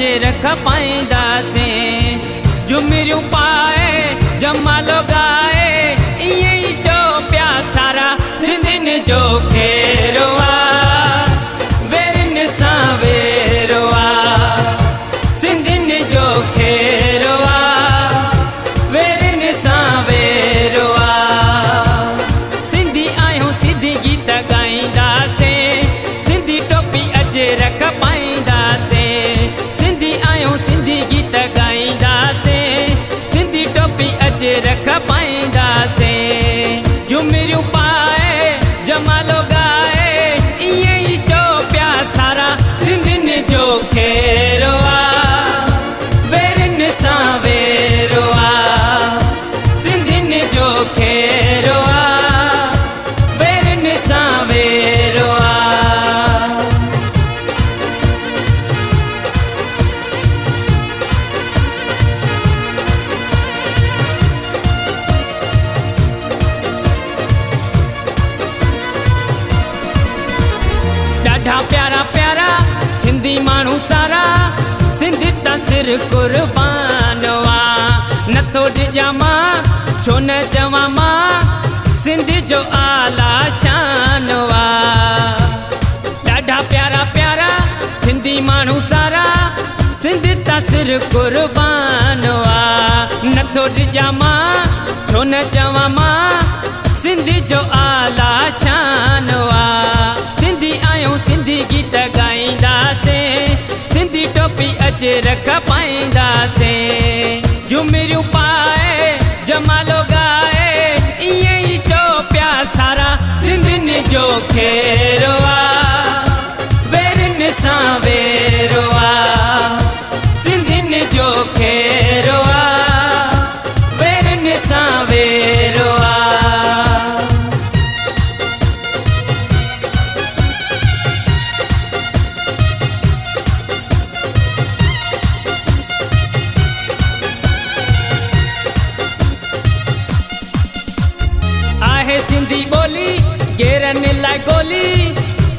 अजरक पाईंदासीं झुमिरियूं पाए जमालो गाए इएं ई जो पिया सारा सिंधियुनि जो खेरो आहे वेरनि सां वेरो आहे सिंधियुनि जो खेरो आहे वेरनि सां वेरो आहे सिंधी आहियूं सिंधी गीत ॻाईंदासीं सिंधी टोपी अजरक पाईंदासीं सिंधी आहियूं सिंधी गीत ॻाईंदासीं सिंधी टोपी अजरक पाईंदासीं झुमिरियूं पाए जमालो गाए इएं ई जो पिया सारा सिंधियुनि जो खेरो आहे वेरनि सां वेरो आहे सिंधियुनि जो खेरो आहे वेरनि सां वेरो आहे ॾाढा प्यारा प्यारा सिंधी माण्हू सारा सिंधी त सिर कुर्बान आहे नथो ॾिजां मां छो न चवां मां सिंधी जो आला शान आहे ॾाढा प्यारा प्यारा सिंधी माण्हू सारा सिंधी त सिर कुर्बान आहे नथो ॾिजां मां छो न चवां मां सिंधी जो आला शान आहे सिंधी आहियूं सिंधी गीत ॻाईंदासीं सिंधी टोपी अजरक पाईंदासीं झुमिरियूं पाए जमालो गाए इएं ई जो पिया सारा सिंधियुनि जो खेरो आहे वेरनि सां वेरो आहे सिंधियुनि जो खेरो आहे वेरनि सां वेरो आहे आहे सिंधी ॿोली गेरनि लाइ गोली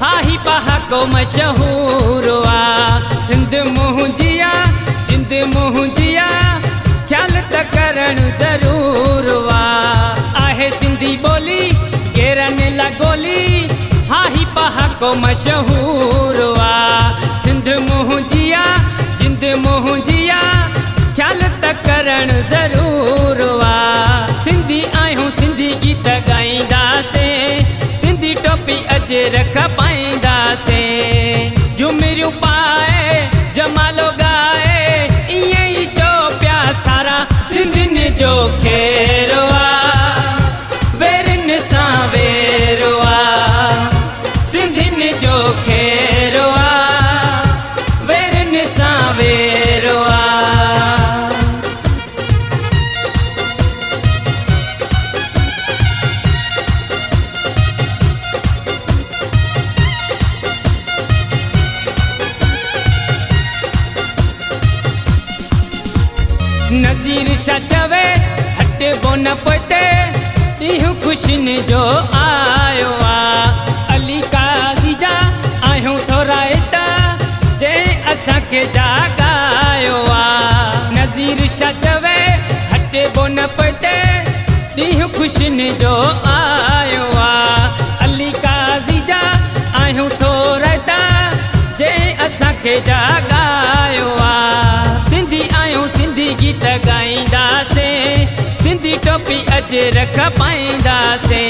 हाही पहाको मशहूर आहे सिंध मुंहिंजी आहे जिंद मुंहिंजी आहे ख़्याल त करणु ज़रूरु आहे सिंधी ॿोली गेरनि लाइ गोली हाही पहाको मशहूर आहे सिंध मुंहिंजी आहे जिंद मुंहिंजी आहे ख़्याल त करणु ज़रूरु आहे सिंधी आहियूं सिंधी गीत ॻाईंदासीं सिंधी टोपी अजरक पाईंदासीं झुमिरियूं पाए जमालो गाए इएं ई जो पिया सारा सिंधियुनि जो खेरो आहे वेरनि सां वेरो आहे सिंधियुनि जो खेरो आहे वेरनि सां वेरो आहे नज़ीर छा चवे हटिबो न पोइते ॾींहुं ख़ुशियुनि जो आयो आहे अली काज़ी जा आहियूं थोरा हिता जंहिं असांखे जाॻायो आहे नज़ीर छा चवे हटिबो न पोइते ॾींहुं ख़ुशियुनि जो आयो आहे अली काज़ी जा आहियूं थोरा हिता जंहिं असांखे जाॻायो आहे सिंधी आहियूं सिंधी गीत ॻाईंदासीं सिंधी टोपी अजरक पाईंदासीं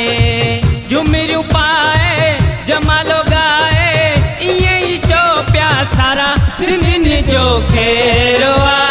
झुमिरियूं पाए जमालो गाए इएं ई जो पिया सारा सिंधियुनि जो खेरो आहे